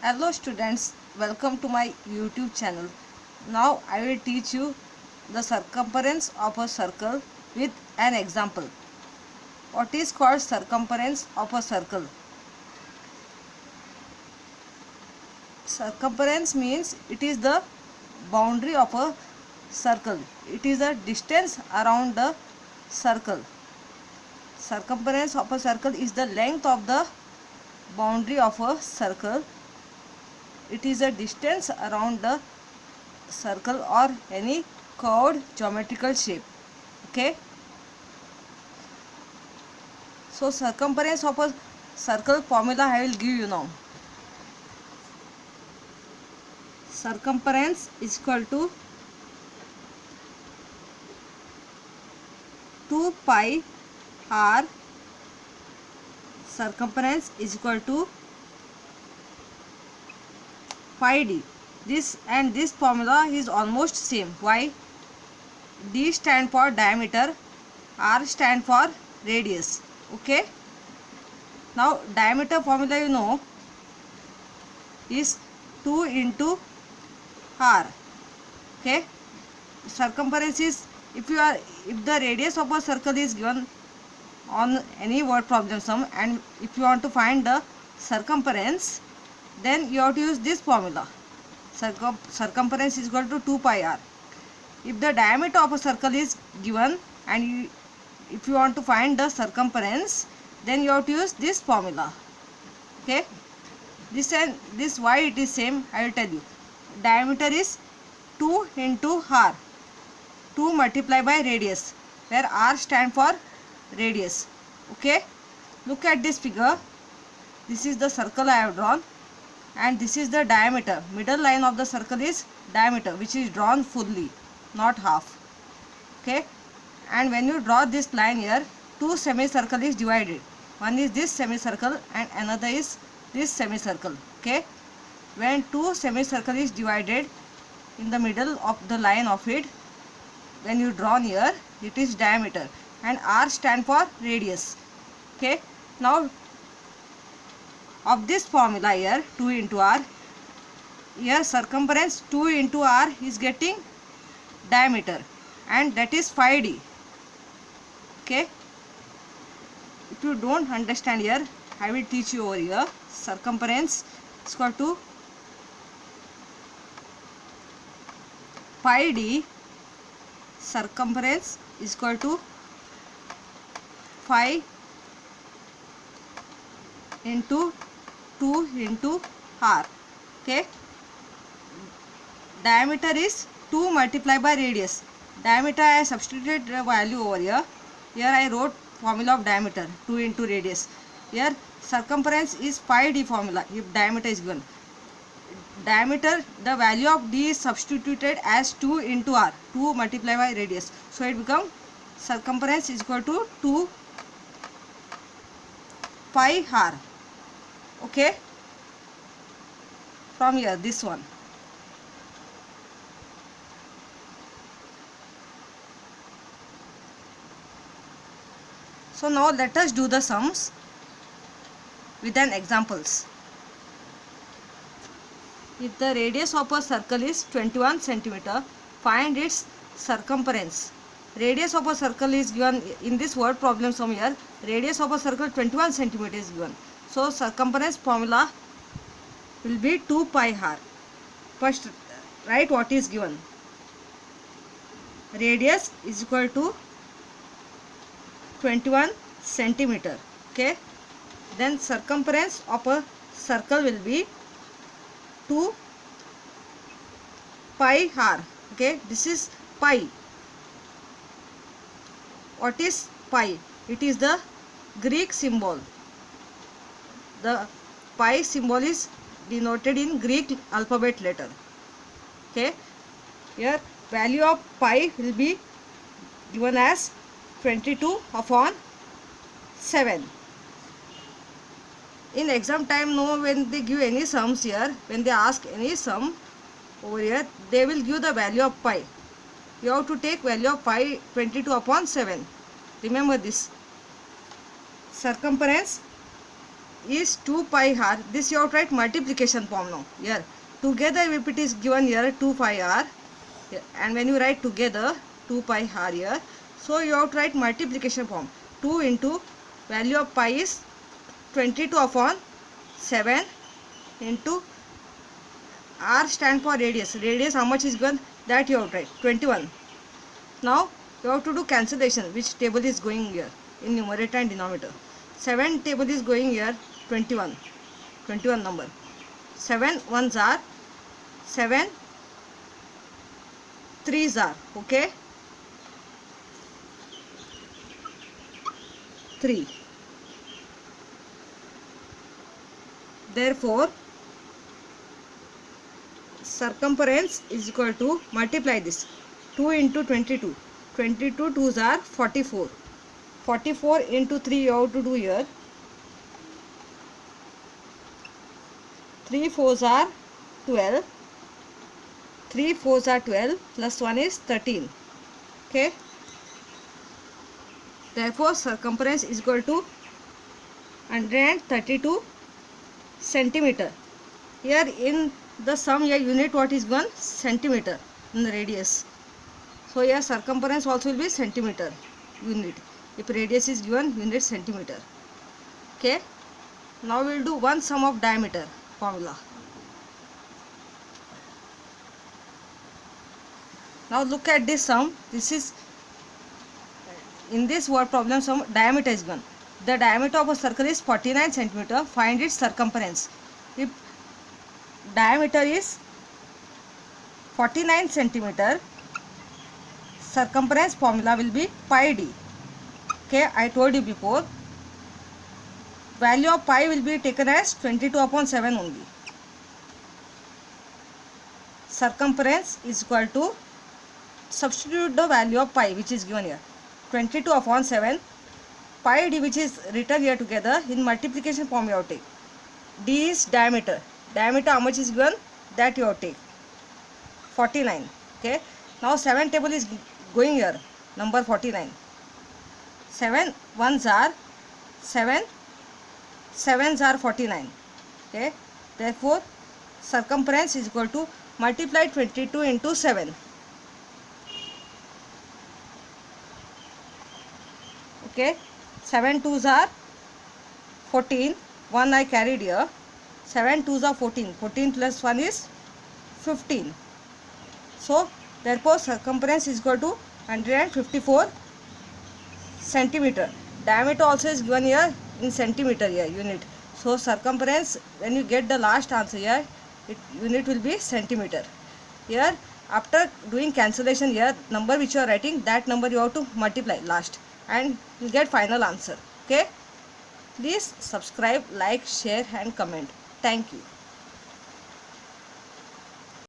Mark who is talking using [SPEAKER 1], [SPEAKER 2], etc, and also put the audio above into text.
[SPEAKER 1] Hello students, welcome to my YouTube channel. Now I will teach you the circumference of a circle with an example. What is called circumference of a circle? Circumference means it is the boundary of a circle. It is the distance around the circle. Circumference of a circle is the length of the boundary of a circle. It is a distance around the circle or any curved geometrical shape. Okay. So circumference of a circle formula I will give you now. Circumference is equal to 2 pi r. Circumference is equal to pi d. This and this formula is almost same. Why? D stand for diameter, R stand for radius. Okay. Now diameter formula you know is 2 into r. Okay. Circumference is if the radius of a circle is given on any word problem sum, and if you want to find the circumference, then you have to use this formula. Circumference is equal to 2 pi r. If the diameter of a circle is given and if you want to find the circumference, then you have to use this formula. Okay. This and this why it is same I will tell you. Diameter is 2 into r. 2 multiplied by radius, where r stand for radius. Okay. Look at this figure. This is the circle I have drawn, and this is the diameter. Middle line of the circle is diameter, which is drawn fully, not half. Okay. And when you draw this line here, two semicircle is divided. One is this semicircle and another is this semicircle. Okay. When two semicircle is divided, in the middle of the line of it, when you draw here, it is diameter and r stand for radius. Okay. Now of this formula here, 2 into r, here circumference 2 into r is getting diameter, and that is 5d. Okay. If you don't understand here, I will teach you over here. Circumference is equal to pi d. Circumference is equal to 5 into 2 into r. Okay. Diameter is 2 multiplied by radius. Diameter I substituted the value over here. Here I wrote formula of diameter 2 into radius. Here circumference is pi d formula if diameter is given. Diameter, the value of d is substituted as 2 into r, 2 multiplied by radius. So it becomes circumference is equal to 2 pi r. Okay. From here, this one. So now let us do the sums with an examples. If the radius of a circle is 21 centimeter, find its circumference. Radius of a circle is given in this word problem sum here. Radius of a circle 21 centimeter is given. So circumference formula will be 2 pi r. First write what is given. Radius is equal to 21 centimeter. Okay. Then circumference of a circle will be 2 pi r. Okay. This is pi. What is pi? It is the Greek symbol. The pi symbol is denoted in Greek alphabet letter. Okay. Here value of pi will be given as 22 upon 7. In exam time, no, when they give any sums here, when they ask any sum over here, they will give the value of pi. You have to take value of pi 22 upon 7. Remember this. Circumference is 2 pi r. This you have to write multiplication form now. Here together if it is given here 2 pi r, and when you write together 2 pi r here, so you have to write multiplication form. 2 into value of pi is 22 upon 7 into r stand for radius. Radius how much is given, that you have to write 21. Now you have to do cancellation, which table is going here in numerator and denominator. 7 table is going here 21 number. 7 ones are 7 3s are, okay, 3. Therefore circumference is equal to, multiply this, 2 into 22. 22 2s are 44. 44 into 3 you have to do here. 3 4s are 12. 3 4s are 12 plus 1 is 13. Okay. Therefore circumference is equal to 132 centimeter. Here in the sum here unit what is given, centimeter in the radius. So here circumference also will be centimeter unit. If radius is given, unit centimeter. Okay. Now we will do one sum of diameter formula. Now look at this sum. This is, in this word problem sum, diameter is given. The diameter of a circle is 49 centimeter. Find its circumference. If diameter is 49 centimeter, circumference formula will be pi d. Okay, I told you before. Value of pi will be taken as 22 upon 7 only. Circumference is equal to, substitute the value of pi which is given here, 22 upon 7. Pi d which is written here together in multiplication form you have to take. D is diameter. Diameter how much is given, that you have to take, 49. Okay. Now 7 table is going here, number 49. 7 ones are 7, 7s are 49. Okay. Therefore circumference is equal to, multiply 22 into 7. Okay. 7 2s are 14. 1 I carried here. 7 2s are 14. 14 plus 1 is 15. So therefore circumference is equal to 154 centimeter. Diameter also is given here in centimeter here unit. So circumference, when you get the last answer here, unit will be centimeter. Here after doing cancellation here, number which you are writing, that number you have to multiply last and you get final answer. Okay. Please subscribe, like, share and comment. Thank you.